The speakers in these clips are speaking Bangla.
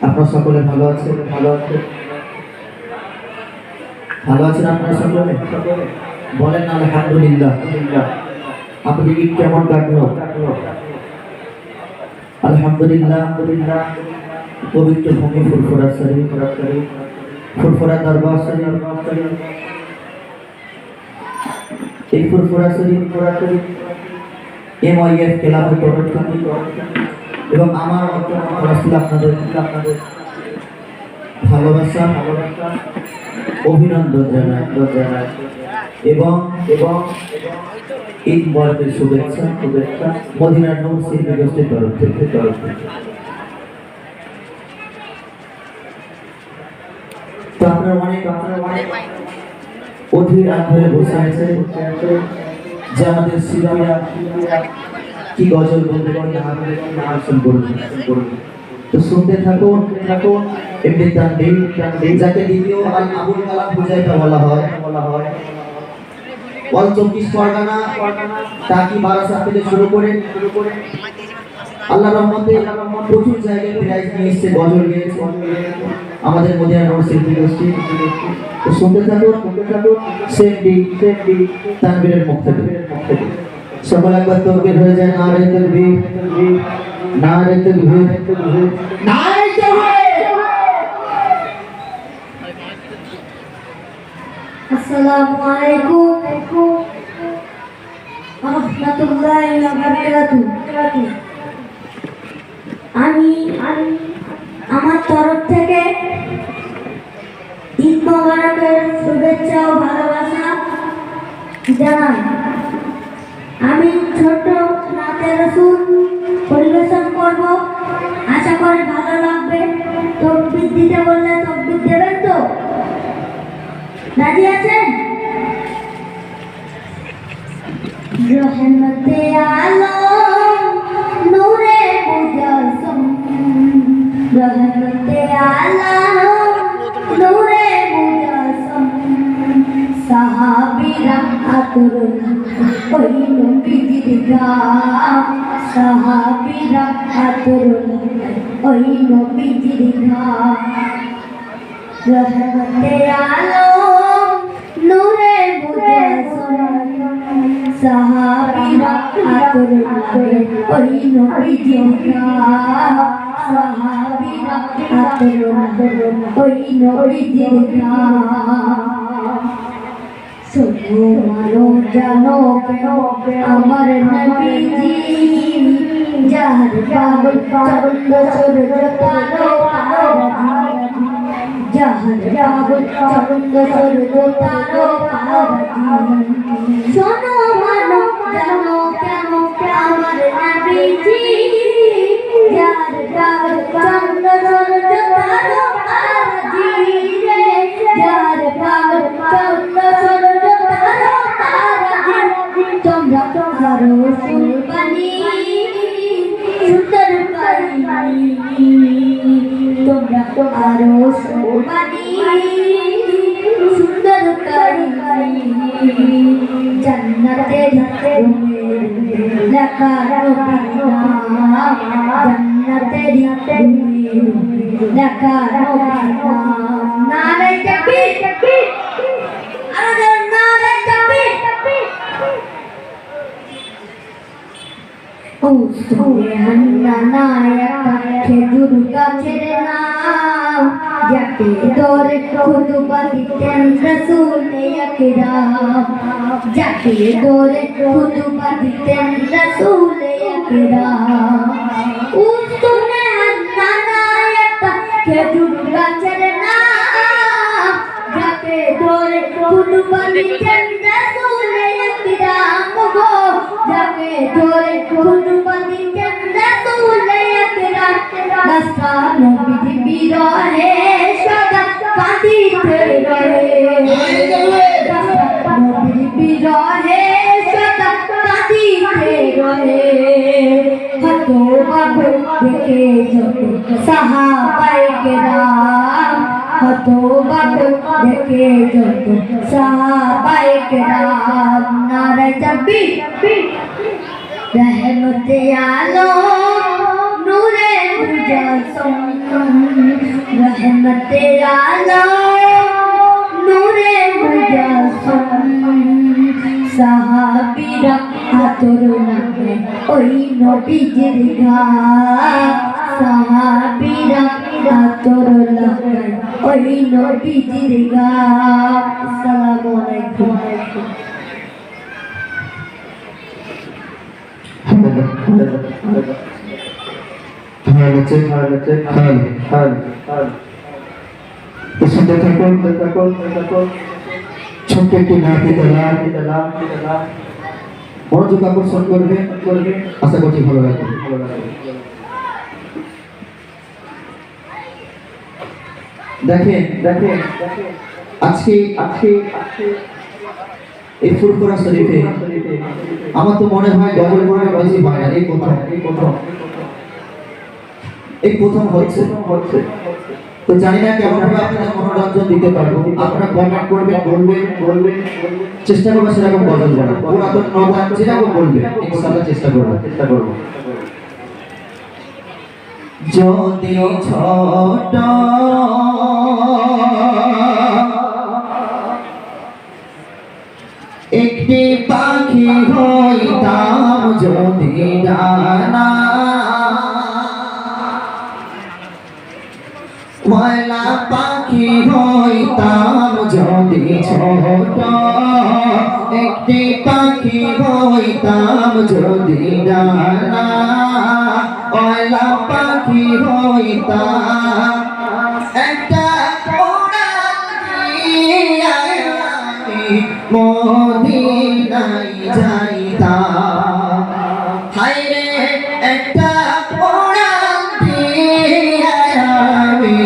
আপনারা সকলে ভালো আছেন? ভালো আছেন? ভালো আছেন আপনারা সকলে? বলেন আলহামদুলিল্লাহ। আপনাদের ঈদ কেমন কাটলো? আলহামদুলিল্লাহ। পবিত্র ভূমি ফুরফুরা শরীফ, ফুরফুরা দরবার শরীফ, এই ফুরফুরা শরীফ MIF ক্লাবের পক্ষ থেকে এবং আমার আপনাদের ভালোবাসা অভিনন্দন জানাই এবং ঈদ মুবারকের শুভেচ্ছা মদিনার নূর শিল্পী গোষ্ঠীর তরফ থেকে। তো আপনারা অনেক অধীর আগ্রহে বসে আছে যে আমাদের শিল্পীরা কি গজল বলতে করবে। তো শুনতে থাকুন এমনি তানবীর যাকে দ্বিতীয় আবুল কালাম হুজাইফা বলা হয়। অল 24 পরগনা টাকি বারাসাত থেকে শুরু করে আল্লাহর রহমতে প্রচুর জায়গায় প্রাইজ নিয়ে এসেছে, গজল গেয়েছে আমাদের মদিনা নূর শিল্পী গোষ্ঠী। তো শুনতে থাকুন সেমডি তানবীরের মুখ থেকে। সকল একবার তাকবীর হয়ে যায়, নারে তাকবীর, নারে তাকবীর, নারে তাকবীর। আসসালামু আলাইকুম ওয়া রাহমাতুল্লাহি ওয়া বারাকাতুহু। আমি আমার তরফ থেকে ঈদ মোবারকের শুভেচ্ছা ও ভালোবাসা জানাই। আমি ছোট নাতে রাসূল পরিবেশন করব, আশা করি ভালো লাগবে। তাকবীর দিতে বললে তাকবীর দেবেন তো? রাজি আছেন? রহমতে আলম নূরে মুজাসসম, রহমতে আলম নূরে মুজাসসম, সাহাবীরা আতরুল ওই নবীজির গাম, সাহাবীরা আতরুল ওই নবীজির গাম। রহমতে আলম নূরে মুজাসসম, সাহাবীরা আতরুল ওই নবীজির গাম, সাহাবীরা আতরুল ওই নবীজির গাম। শোনো মানো জানো আমার নবীজি, যার পাগল চন্দ্র সূর্য তারো পারাজি, যার পাগল চন্দ্র সূর্য তারো পারাজি। শোনো মানো জানো কেন আমার নবীজি, যার পাগল চন্দ্র সূর্য তারো পারাজি রে, যার পাগল চন্দ্র সূর্য তারো পারাজি। তোমরা আরো সুলবানি সুন্দর পারি, তোমরা আরো সুলবানি সুন্দর পারি। জান্নাতে লেখা নবীর নাম, জান্নাতে লেখা নবীর নাম। নারে তাকবীর, আরে নারে তাকবীর। ও সুবহানাল্লাহ, একটা খেজুর গাছের নাম, যাকে ধরে খুতবা দিতেন রাসূলে আকরাম, যাকে ধরে খুতবা দিতেন রাসূলে আকরাম। ও সুবহানাল্লাহ, একটা খেজুর গাছের নাম, যাকে ধরে খুতবা দিতেন রাসূলে আকরাম গো, যাকে ধরে খুতবা দিতেন রাসূলে আকরাম। রাস্তা নবীজি বিরহে সদা কাঁদিতে রহে, রাস্তা নবীজি বিরহে সদা কাঁদিতে রহে। হত বাবু দেখে যত সাহাবায়ে কেরাম, হত বাবু দেখে যত সাহাবায়ে কেরাম। নারে তাকবীর, रहमते आलो नूरे मुजस्सम रहमते आलो नूरे मुजस्सम সাহাবীরা আতর লাগে ওই নবীজির গায়ে সাহাবীরা আতর লাগে ওই নবীজির গায়ে আসসালামু আলাইকুম ছোট্ট একটি নাতি মনোযোগ আকর্ষণ করবে আশা করছি ভালো লাগবে দেখেন আজকে এই ফুরফুরা শরীফে আমার তো মনে হয় গজল পড়ার বেশি হয় না এই প্রথম হচ্ছে তো জানি না কেমন ভাবে আপনাদের মনোরঞ্জন দিতে পারবো আপনারা কমেন্ট করবেন বলবেন চেষ্টা করবো সেরকম গজল বলা পুরাতন নবান যেরকম বলবেন ইনশাআল্লাহ চেষ্টা করবো যদি ছোট একটি পাখি হইতাম যদি ডানা ময়লা পাখি হইতাম যদি ছোট একটি পাখি হইতাম যদি ডানা ময়লা পাখি হইতাম একটা মদিনায় যাইতাম হায়রে একটা উড়াল দিয়া আমি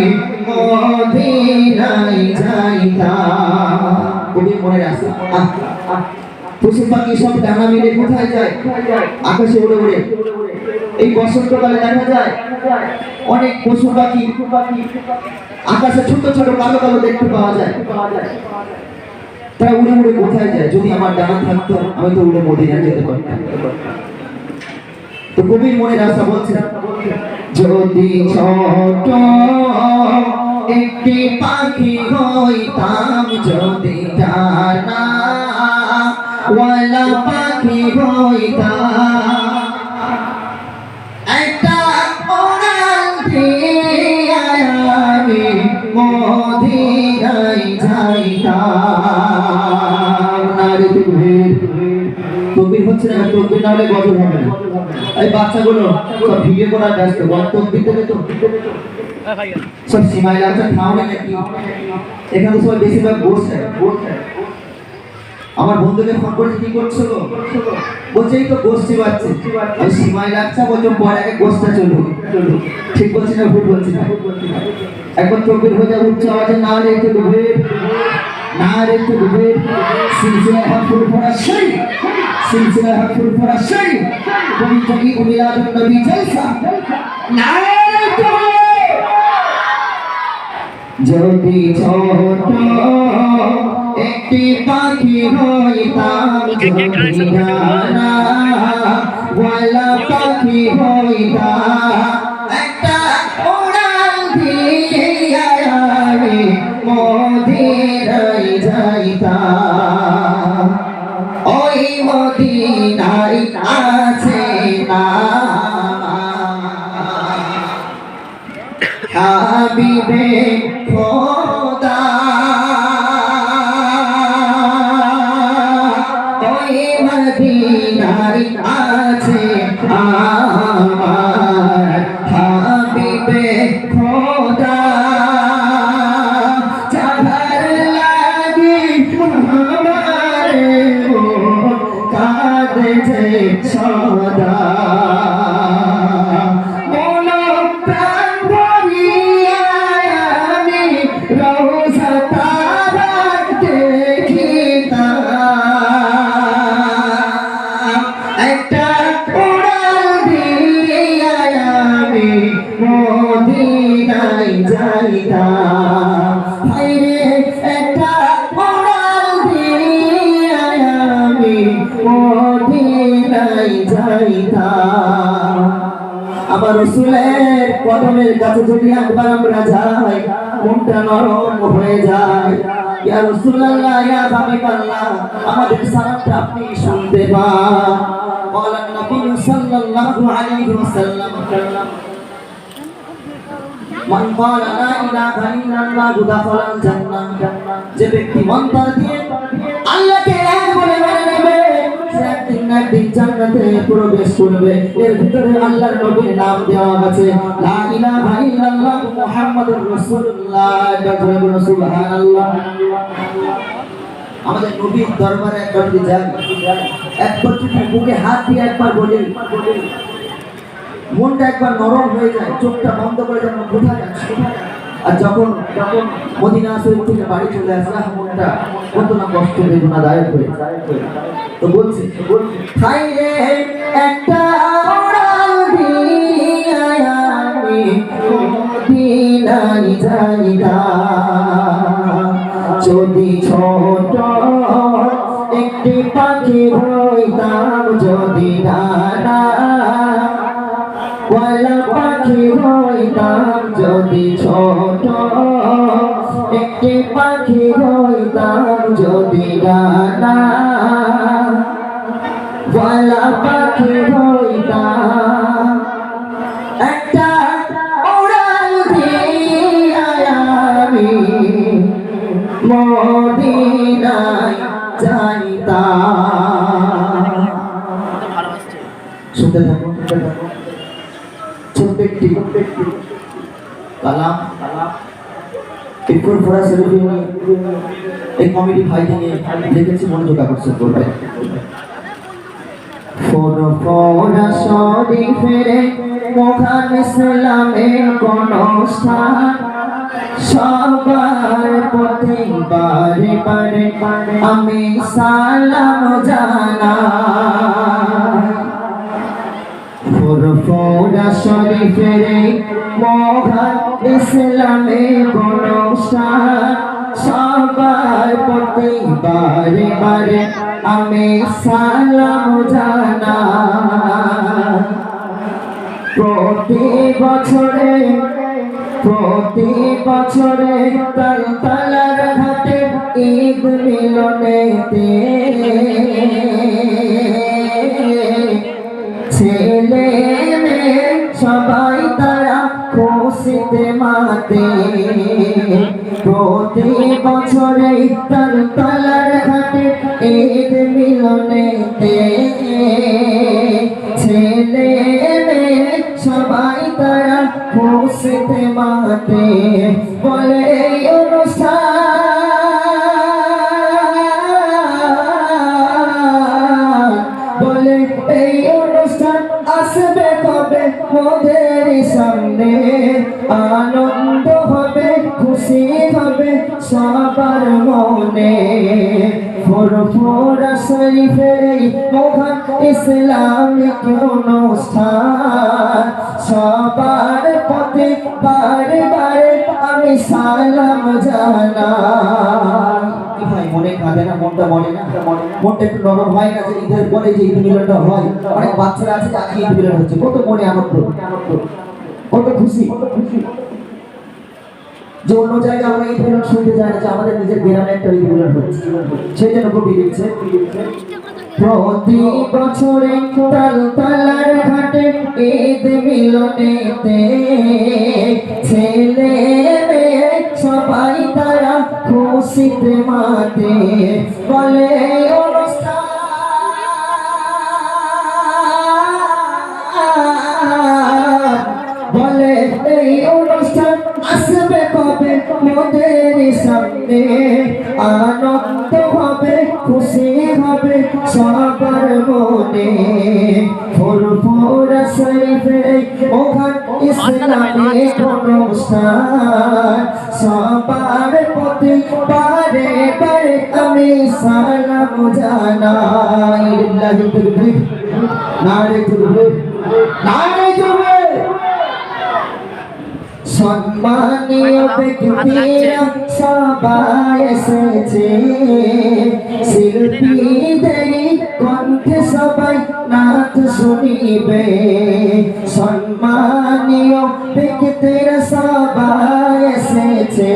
মদিনায় যাইতাম কবি মনে রাখছে পশু পাখি সব ডানা মেলে কোথায় যায় আকাশে উড়ে উড়ে এই বসন্তকালে দেখা যায় অনেক পশু পাখি আকাশে ছোট ছোট কালো কালো দেখতে পাওয়া যায় তারা উড়ে উড়ে কোথায় যায় যদি আমার ডানা থাকতো আমি তো উড়ে মদিনায় যেতে পারতাম তো কবির মনের আশা বলছে যদি ছোট একটি পাখি হইতাম যদি ডানা ওয়ালা পাখি হইতাম একটা উড়াল দিয়া আমি মদিনায় যাইতাম নারী তকবীর হচ্ছে না তকবীর না হলে গজল হবে না এই বাচ্চাগুলো সব ভিডিও করার ব্যস্ত তকবীর দেবে তো সব সীমায় আছে খাওয়াবে নাকি এখানে সবাই বেশিরভাগ বসে আমার বন্ধুকে ফোন করে কি করছো বলছে এই তো গোষ্ঠী বাচ্চা আমি সীমায় লাগছে বলছো পরে আগে গোষ্ঠটা চলুন ঠিক বলছি না ভুল বলছি না এখন তকবীর হয়ে যাবে উচ্চ আওয়াজে না রে একটু ডুবে না রে একটু ডুবে সিলসিলা হক ফুরফুরা সেই সিলসিলা হক ফুরফুরা সেই কবি কবি মিলাদুন নবী জলসা না রে যদি ছোট একটি পাখি হইতাম যদি ডানা ওয়ালা পাখি হইতাম একটা উড়াল দিয়া আমি মদিনায় যাইতাম ওই মদিনায় আছে না হাবিবে খোদা ওই মদিনায় আছে আমার হাবিবে খোদা চাঁদার লাগি আমারে কাঁদছে সদা মদিনায় যাইতাম হায়রে একটা উড়াল দিয়া আমি মদিনায় যাইতাম যাইতাম। আমার রাসূলের কদমের কাছে যদি একবার আমরা যাই মনটা নরম হয়ে যায়। ইয়া রাসূলুল্লাহ ইয়া হাবিবাল্লাহ আমাদের সালাতটা আপনি শুনতে পান। قال النبي صلى الله عليه وسلم মান ক্বালা লা ইলাহা ইল্লাল্লাহু দাখালাল জান্নাহ, যে ব্যক্তি মন্তর দিয়ে আল্লাহকে এক বলে মেনে নেবে সে একদিন না একদিন জান্নাতে প্রবেশ করবে। এর ভিতরে আল্লাহর নবীর নাম দেওয়া আছে লা ইলাহা ইল্লাল্লাহ মুহাম্মাদুর রাসূলুল্লাহ। এটা বলুন সুবহানাল্লাহ। আমাদের নবীর দরবারে একবার যদি যাই, একবার যদি বুকে হাত দিয়ে একবার বলি, মনটা একবার নরম হয়ে যায়, চোখটা বন্ধ করে যেন কোথায় যাচ্ছে। আর যখন মদিনা শরীফ থেকে বাড়ি চলে আসে মনটা কত না কষ্ট বেদনাদায়ক হয়ে যায়। তো বলছি খাই রে একটা উড়াল দিয়া আমি মদিনায় যাইতাম, যদি ছোট একটি পাখি হইতাম, যদি ডানা ওয়ালা পাখি হইতাম, যদি ছোট একটি পাখি হইতাম, যদি ডানা ওয়ালা পাখি হইতাম, একটা উড়াল দিয়া আমি মদিনায় যাইতাম। শুনতে থাকো ছোট্ট একটি কালাম এরপর ফোরা শরীফে এই কমিটি ভাইকে নিয়ে লিখেছি, মনোযোগ আকর্ষণ করবে। ফোরা শরীফের মহান ইসলামের কোন স্থান সবার পথে বারে বারে আমি সালাম জানাই। ফুরফুরা শরীফের মহান ইসলামের কোন স্থান সবার পথে বারে বারে আমি সালাম জানাই। প্রতি বছরে তালতলার ঘাটে ঈদ মিলনেতে ছেলে মেয়ে সবাই তারা খুশিতে মাতে। প্রতি বছরে তালতলার ঘাটে ঈদ মিলনেতে ছেলে মেয়ে সবাই তারা খুশিতে মাতে। বলে এই অনুষ্ঠান, বলে এই অনুষ্ঠান আসবে কবে মোদের সামনে, আনন্দ হবে খুশি হবে সবার মনে। ফুরফুরা শরীফের মহান ইসলামিক অনুষ্ঠান সবার পথে বারে বারে আমি সালাম জানাই। কি ভাই মনে কাঁদে না, মনটা মনে না, মনটা একটু নরম হয় না যে ঈদের পরে যে ঈদ মিলনটা হয়, অনেক বাচ্চারা আছে যে আজকে ঈদ মিলন হচ্ছে, কত মনে আনন্দ, কত খুশি যে অন্য জায়গায় আমরা ঈদ মিলন শুনতে যাই না, যে আমাদের নিজের গ্রামে একটা ঈদ মিলন হচ্ছে। সেই জন্য কবি লিখছে প্রতি বছরে তালতলার ঘাটে ঈদ মিলনেতে ছেলে মেয়ে সবাই তারা খুশিতে মাতে। বলে বলে এই অনুষ্ঠান আসবে কবে মোদের সামনে, আনন্দ হবে খুশি হবে সবার মনে। ফুরফুরা শরীফের মহান ইসলামিক অনুষ্ঠান সবার প্রতি বারে বারে আমি সালাম জানাই। লিল্লাহি তাকবীর, নারে তাকবীর, নারে তাকবীর। সম্মানীয় ব্যক্তিরা সবাই এসেছে, শিল্পীদের কণ্ঠ কণ্ঠে সবাই নাচ শুনিবে সম্মানীয় ব্যক্তিরা সবাই এসেছে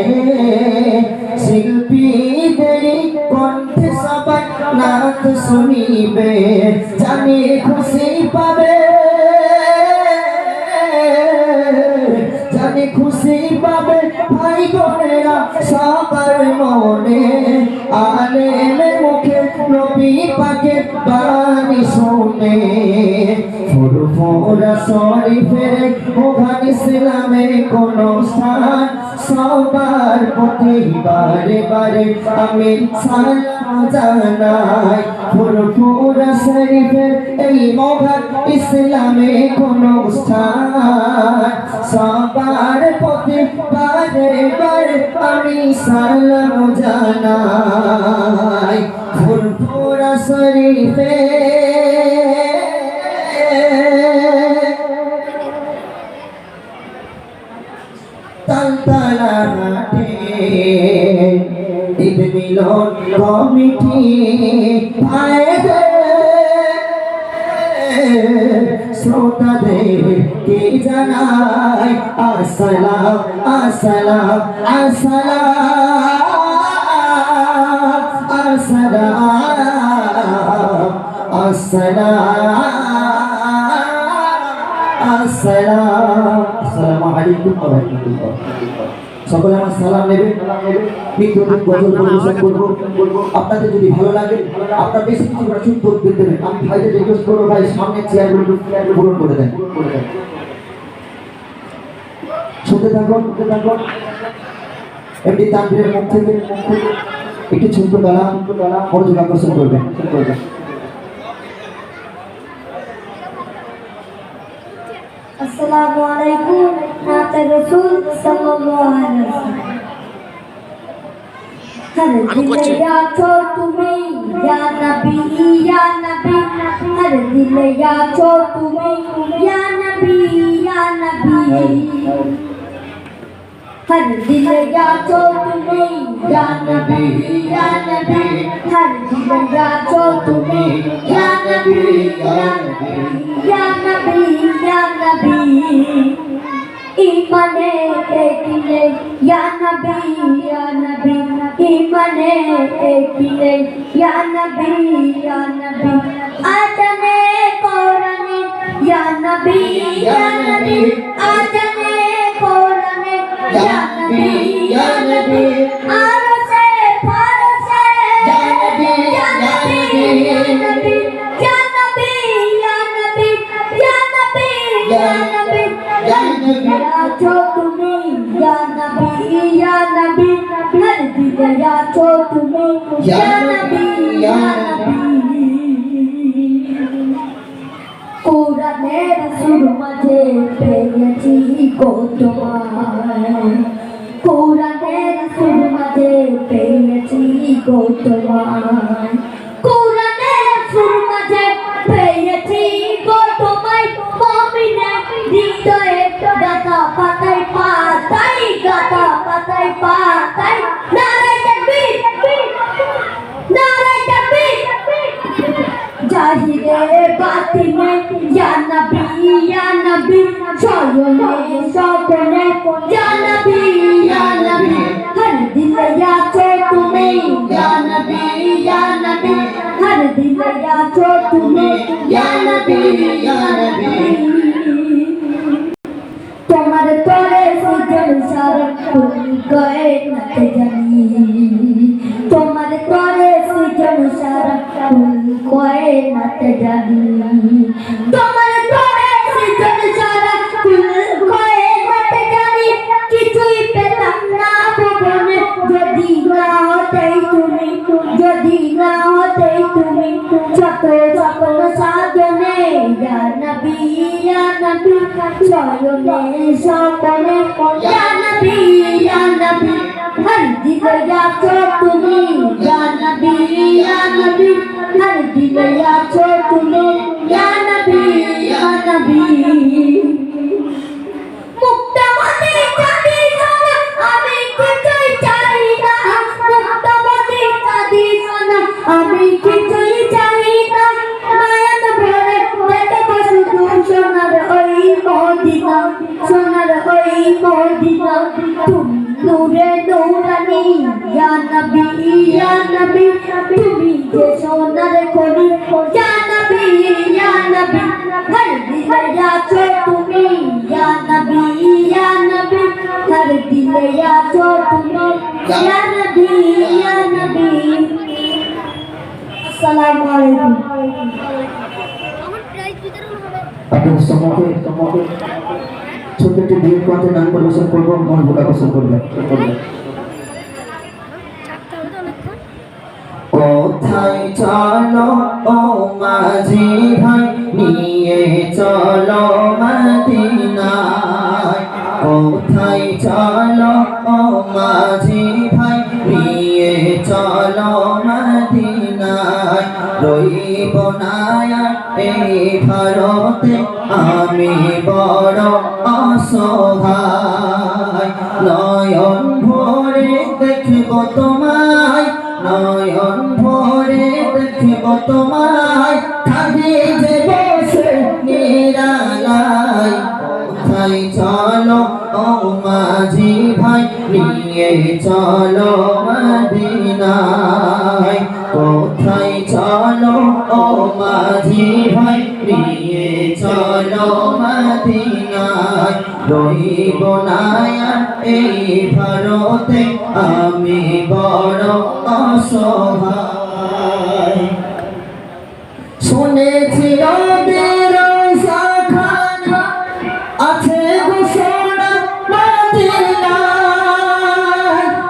শিল্পীদের কণ্ঠে সবাই নাচ শুনিবে জানি খুশি পাবে জানি খুশি পাবে ভাই বোনেরা সবার মনে আলেমের মুখে নবী পাকের বাণী শুনে ফুরফুরা শরীফের ওখান ইসলামে কোন স্থান সবার প্রতি বারে বারে আমি সালাম জানাই ফুরফুরা শরীফের এই মহান ইসলামে কোন স্থান সবার প্রতি বারে বারে আমি সালাম জানাই ফুরফুরা শরীফে তালতলা হাটে ঈদ মিলন কমিটি শ্রোতাদেরকে জানাই আসসালাম আসসালাম আসসালাম আসসালাম আসসালাম আসসালামু আলাইকুম ওয়া রাহমাতুল্লাহ। সকলে আমার সালাম নেবেন। বিদ্যুৎ গজল পরিবেশন করবো। আপনাদের যদি ভালো লাগে আপনারা বেশি কিছু না চুপ করে দেবেন। আমি ভাইদের রিকোয়েস্ট করবো ভাই সামনে চেয়ারগুলো পূরণ করে দেন। শুনতে থাকুন এমনি তানভীরের মুখ থেকে একটি ছোট্ট গালা মনোযোগ আকর্ষণ করবেন। अस्सलामु अलैकुम नाते रसूल सल्लल्लाहु अलैहि वसल्लम हर दिल या छो तुम्हें या नबी हर दिल या छो तुम्हें या नबी हर दिल या छो तुम्हें या नबी हर दिल या छो तुम्हें या नबी या नबी ईमाने एकिले या नबी ईमाने एकिले या नबी आजने कोराने या नबी आजने कोराने या नबी आरसे फारसे या नबी या नबी या नबी या नबी या नबी या छो तुम्हें या नबी हर दिल या छो तुम्हें या नबी কোরআনের সুর মাঝে পেয়েছি গো তোমায় কোরআনের সুর মাঝে পেয়েছি গো তোমায় কোরআনের সুর মাঝে পেয়েছি গো তোমায় মুমিনে হৃদয়ে গাথা পাতায় নারায়ে তাকবীর জাহিরে বাতিনে ইয়া নবী চলনে স্বপ্নে ইয়া নবী হর দিল ইয়া চো তুমি ইয়া নবী হর দিল ইয়া চো তুমি ইয়া নবী তোমার তোরে সুজন সারা ফুল গয়ে নতে জানি তোমার তোরে সুজন সারা ফুল গয়ে নতে জানি তোমার তোরে সুজন সারা ফুল গয়ে নতে জানি কিছুই পেতাম না ভুবনে যদি না হতেই তুমি যত যখন সাধনে ইয়া নবী চলনে স্বপ্নে ইয়া নবী হর দিল ইয়া চো তুমি ইয়া নবী হর দিল ইয়া চো তুমি ইয়া নবী মুক্তমতি চাঁদি সোনা আমি কিছুই চাই না মুক্তমতি চাঁদি সোনা আমি কিছুই চাই না সোনার ওই মদিনা তুমি নূরে নূরানি ইয়া নবী তুমি যে সোনার খনি ইয়া নবী হর দিলে আছো তুমি ইয়া নবী হর দিলে আছো তুমি ইয়া নবী আসসালামু আলাইকুম। আপনার সম্মুখে ছোট্ট একটি বিয়ের কণ্ঠে গান পরিবেশন করবো, মন ভোলা পছন্দ করবেন। কোথায় চলো ও মাঝি ভাই নিয়ে চলো মদিনায়, কোথায় চলো ও মাঝি ভাই নিয়ে চলো মদিনায়, রইব না এই ভারতে আমি বড় অসহায়, নয়ন ভরে দেখব তোমায়, নয়ন ভরে দেখব তোমায়, খাদি যে বসে নিরালায়, কোথায় চলো ও মাঝি ভাই নিয়ে চলো মদিনায়, কোথায় চলো ও মাঝি ভাই নিয়ে চলো মদিনায়, রইব না এই ভারতে আমি বড় অসহায়। শুনেছি রবের শাখানা আছে গো সোনা মদিনায়,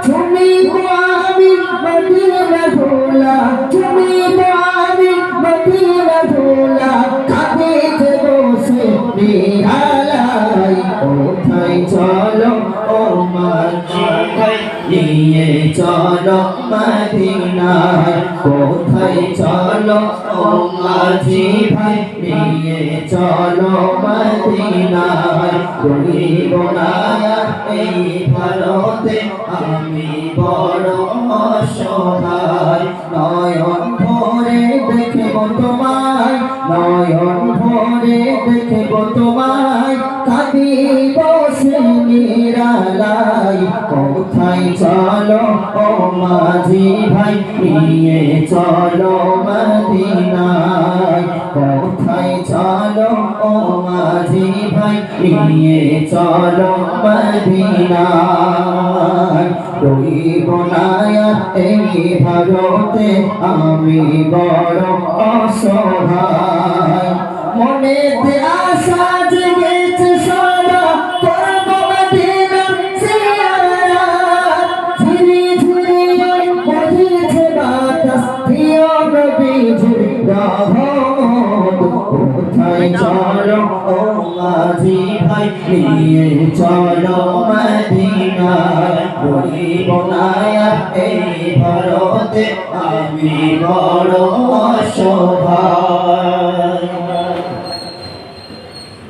তুমি তো আমি মদিনা ভোলা, তুমি তো আমি মদিনা ভোলা, কাঁদিতে বসে নিরালায়, কোথায় চলো ও মাঝি ভাই নিয়ে চলো মদিনায়, কোথায় চলো ও মাঝি ভাই নিয়ে চলো মদিনায়, রইব না এই ভারতে আমি বড় অসহায়, নয়ন ভরে দেখব তোমায়, নয়ন ভরে দেখব তোমায়, কাঁদি বসে নিরালায়, কোথায় চলো ও মাঝি ভাই নিয়ে চলো মদিনায়, কোথায় চলো ও মাঝি ভাই নিয়ে চলো মদিনায়, রইব না এই ভারতে আমি বড় অসহায়, মনেতে আশা জেগেছে সদা করব মদিনার জিয়ারত, ধীরে ধীরে বহিছে বাতাস প্রিয় নবীজির রহমত, কোথায় চলো ও মাঝি ভাই নিয়ে চলো মদিনায়, রইব না এই ভারতে আমি বড় অসহায়,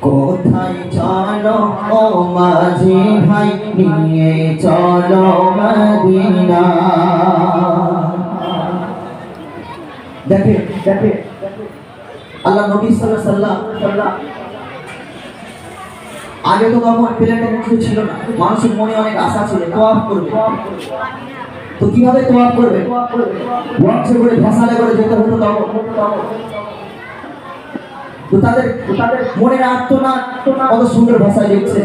কোথায় চলো ও মাঝি ভাই নিয়ে চলো মদিনায়। দেখে আল্লাহ নবী সাল্লাল্লাহু আলাইহি ওয়াসাল্লাম আগে তো তখন প্লেনের কিছু ছিল না, মানুষের মনে অনেক আশা ছিল তোয়াফ করবে, তো কিভাবে তোয়াফ করবে, লঞ্চে করে ভাসালে করে যেতে হতো তখন, তো তাদের মনের আর্তনাদ কত সুন্দর ভাষায় লিখছে।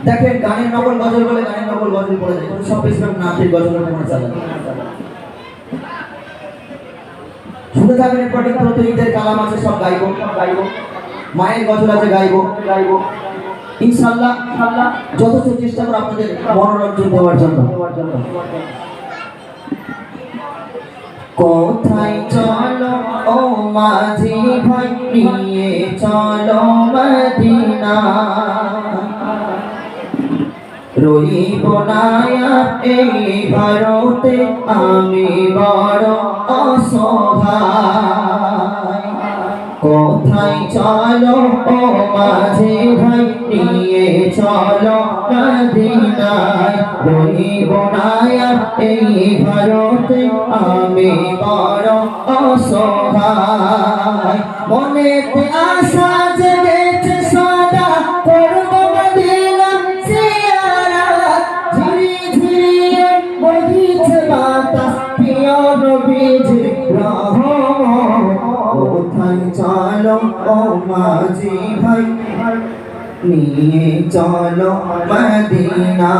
দেখেন গানের নকল গজল বলে গানের নকল গজল পড়ে যায়, সব বেশিরভাগ নাচের গজল মনে চলে। শুনে থাকবেন এরপরে তো ঈদের কালাম আছে, সব গাইবো, মায়ের গজল আছে গাইবো, ইনশাআল্লাহ যথেষ্ট চেষ্টা করব আপনাদের মনোরঞ্জন দেওয়ার জন্য। কোথায় চলো ও মাঝি ভাই নিয়ে চলো মদিনা, রইব না এই ভারতে আমি বড় অসহায়, কোথায় চলো ও মাঝি ভাই নিয়ে চলো মদিনায়, রইব না এই ভারতে আমি বড় অসহায়, মনেতে আশা জেগেছে ও মাঝি ভাই নিয়ে চলো মদিনা।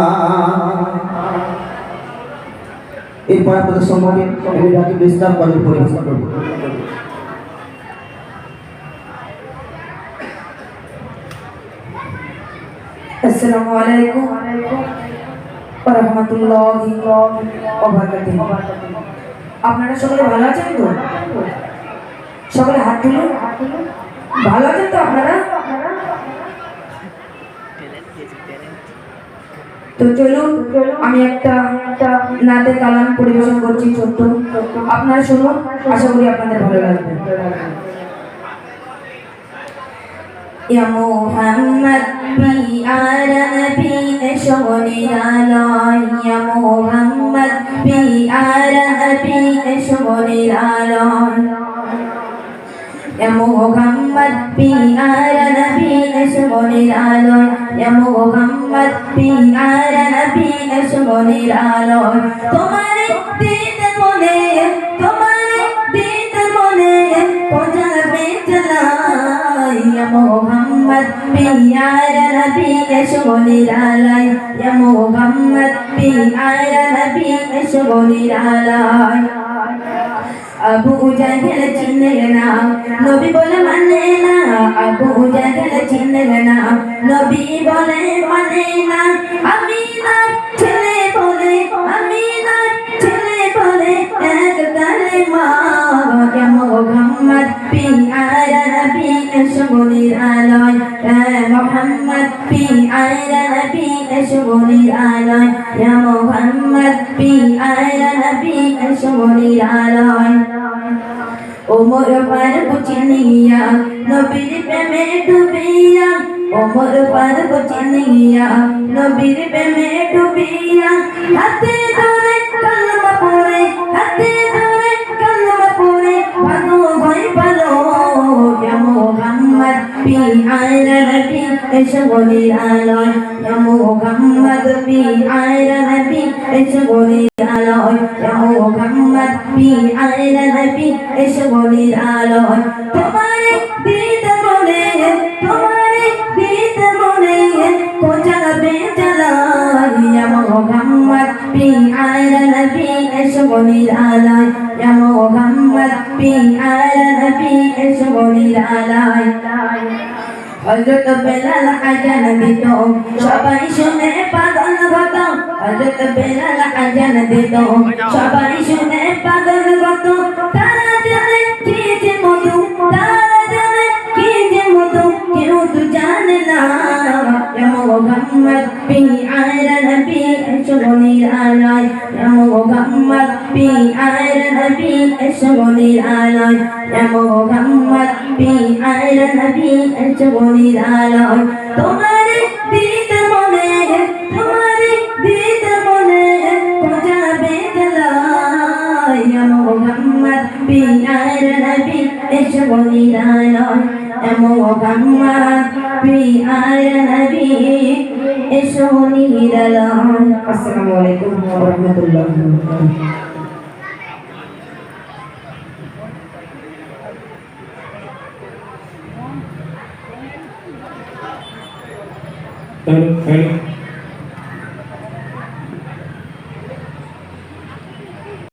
এরপর আপনাদের সম্মুখে আমি রাকিব ইসলাম কলেজ পরিবেশন করব। আসসালামু আলাইকুম ওয়া রাহমাতুল্লাহি ওয়া বারাকাতুহু। আপনারা সকলে ভালো আছেন তো? সকলে হাত তুলুন। ভালো আছেন তো আপনারা? তো চলুন আমি একটা নাতে কালাম পরিবেশন করছি ছোট্ট, আপনারা শুনুন, আশা করি আপনাদের ভালো লাগবে। ইয়া মুহাম্মদ পিয়ারা নবী শোনের আলোয়, ইয়া মুহাম্মদ পিয়ারা নবী শোনের আলোয়, ইয়া মুহাম্মদ পিয়ারা নবী শোনের আলোয়, ইয়া মুহাম্মদ পিয়ারা নবী শোনের আলোয়। তোমারে দিতে মনে, তোমারে দিতে মনে পৌঁছাবে চলাই, ইয়া মুহাম্মদ পিয়ারা নবী শোনের আলোয়, ইয়া মুহাম্মদ পিয়ারা নবী শোনের আলোয়। আবু জাহেল চিনে না নবী বলে মানে না, আবু জাহেল চিনে না নবী বলে মানে না, আমি না ছেলে বলে, আমি না ছেলে বলে এক কালেমা, ইয়া মুহাম্মদ পিয়ারা নবী শোনের আলোয়, ইয়া মুহাম্মদ পিয়ারা নবী শোনের আলোয়, ইয়া মুহাম্মদ পিয়ারা নবী শোনের আলোয়। ওমর ফারুক চিনিয়া নবীর প্রেমে ডুবিয়া, ওমর ফারুক চিনিয়া নবীর প্রেমে ডুবিয়া, হাতে ধরে কালমা পড়ে, হাতে ধরে কালমা পড়ে ভাগো ভয় পালো, ইয়া মুহাম্মদ পিয়ারা নবী শোনের আলোয়, ইয়া মুহাম্মদ পিয়ারা নবী শোনের আলোয়, ইয়া মুহাম্মদ পিয়ারা নবী শোনের আলোয়। তোমারে দিতে মনে, তোমারে দিতে মনে পৌঁছাবে চলাই, ইয়া মুহাম্মদ পিয়ারা নবী শোনের আলোয়, ইয়া মুহাম্মদ পিয়ারা নবী শোনের আলোয়। হযরত বেলাল আযান দিত সবাই শুনে পাগল হত, হযরত বেলাল আযান দিত সবাই শুনে পাগল হত, তারা জানে কি যে মধু, তারা জানে কি যে মধু কেউ তো জানে না, ইয়া মুহাম্মদ পিয়ারা নবী শোনের আলোয়, ইয়া মুহাম্মদ পিয়ারা নবী শোনের আলোয়, ইয়া মুহাম্মদ পিয়ারা নবী শোনের আলোয়। তোমারে দিতে মনে, তোমারে দিতে মনে পৌঁছাবে চলাই, ইয়া মুহাম্মদ পিয়ারা নবী শোনের আলোয়, ইয়া মুহাম্মদ পিয়ারা নবী শোনের আলোয়। আসসালামু আলাইকুম ওয়া রাহমাতুল্লাহি ওয়া বারাকাতুহু। Hello.